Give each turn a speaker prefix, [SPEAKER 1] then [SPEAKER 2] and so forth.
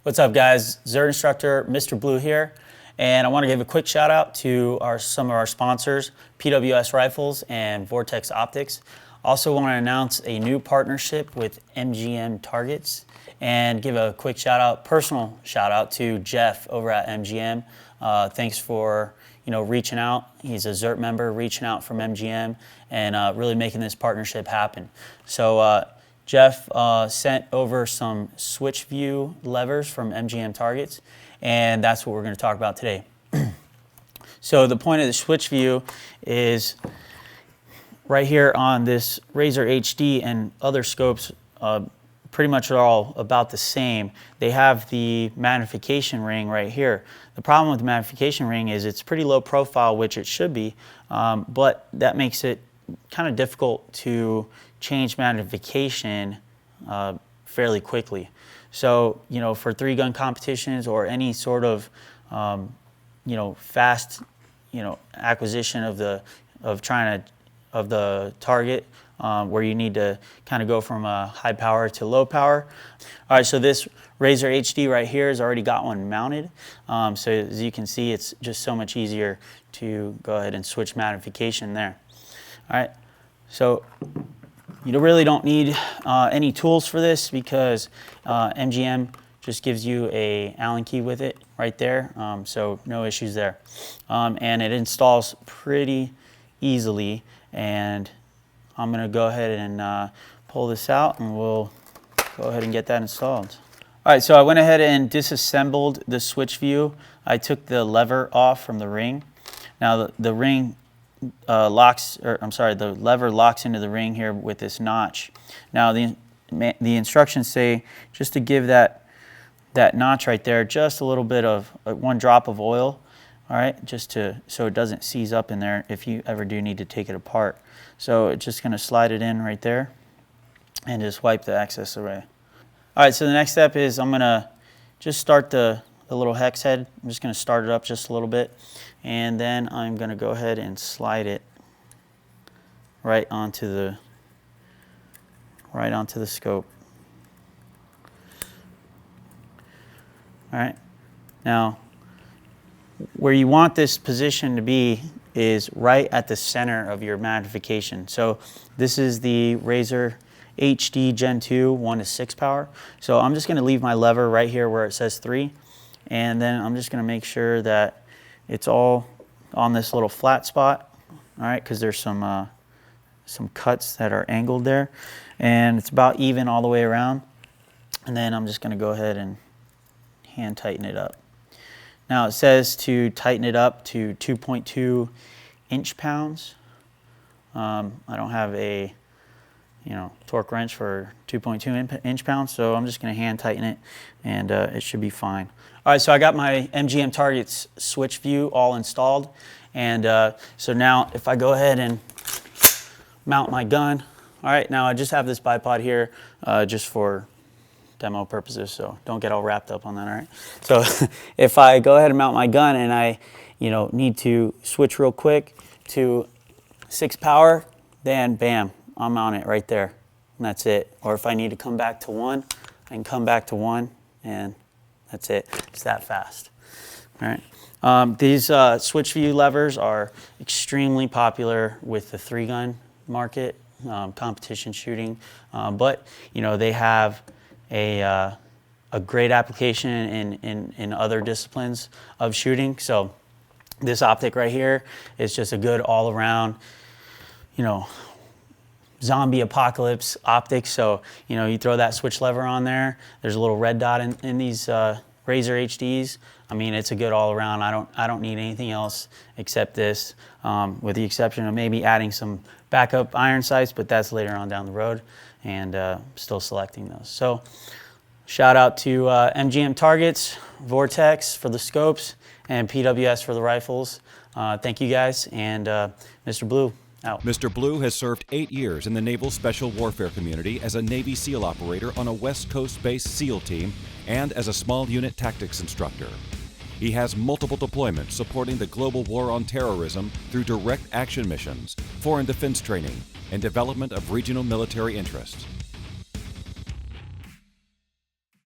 [SPEAKER 1] What's up, guys? ZERT instructor Mr. Blue here, and I want to give a quick shout out to some of our sponsors, PWS Rifles and Vortex Optics. Also want to announce a new partnership with MGM Targets and give a quick personal shout out to Jeff over at MGM. Thanks for reaching out. He's a ZERT member, reaching out from MGM and really making this partnership happen. So Jeff sent over some Switchview levers from MGM Targets, and that's what we're going to talk about today. So the point of the Switchview is right here on this Razor HD, and other scopes pretty much are all about the same. They have the magnification ring right here. The problem with the magnification ring is it's pretty low profile, which it should be, but that makes it kind of difficult to change magnification fairly quickly. So, for 3-gun competitions or any sort of, fast, acquisition of the target, where you need to kind of go from high power to low power. All right, so this Razor HD right here has already got one mounted. So as you can see, it's just so much easier to go ahead and switch magnification there. All right, so you really don't need any tools for this because MGM just gives you a Allen key with it right there, so no issues there. And it installs pretty easily, and I'm going to go ahead and pull this out and we'll go ahead and get that installed. All right, so I went ahead and disassembled the Switchview. I took the lever off from the ring. Now the ring the lever locks into the ring here with this notch. Now the instructions say just to give that notch right there just a little bit of 1 drop of oil, all right, so it doesn't seize up in there if you ever do need to take it apart. So it's just going to slide it in right there and just wipe the excess away. All right, so the next step is I'm going to just start the little hex head. I'm just going to start it up just a little bit, and then I'm going to go ahead and slide it right onto the scope. All right, now where you want this position to be is right at the center of your magnification. So this is the Razor HD Gen 2 1:6 power. So I'm just going to leave my lever right here where it says 3, and then I'm just going to make sure that it's all on this little flat spot, all right, because there's some cuts that are angled there, and it's about even all the way around. And then I'm just going to go ahead and hand tighten it up. Now it says to tighten it up to 2.2 inch-pounds. I don't have a torque wrench for 2.2 inch-pounds, so I'm just going to hand tighten it, and it should be fine. All right, so I got my MGM Targets Switchview all installed, and so now if I go ahead and mount my gun, all right, now I just have this bipod here just for demo purposes, so don't get all wrapped up on that, all right? So if I go ahead and mount my gun and I need to switch real quick to 6 power, then bam, I'm on it right there, and that's it. Or if I need to come back to 1, I can come back to 1, and that's it. It's that fast. All right. These Switchview levers are extremely popular with the 3-gun market, competition shooting, but they have a great application in other disciplines of shooting. So this optic right here is just a good all-around, zombie apocalypse optic. So you throw that switch lever on there. There's a little red dot in these Razor HDs. I mean, it's a good all-around. I don't need anything else except this, with the exception of maybe adding some backup iron sights, but that's later on down the road, and still selecting those. So shout out to MGM Targets, Vortex for the scopes, and PWS for the rifles. Thank you guys, and Mr. Blue out.
[SPEAKER 2] Mr. Blue has served 8 years in the Naval Special Warfare community as a Navy SEAL operator on a West Coast-based SEAL team and as a small unit tactics instructor. He has multiple deployments supporting the global war on terrorism through direct action missions, foreign defense training, and development of regional military interests.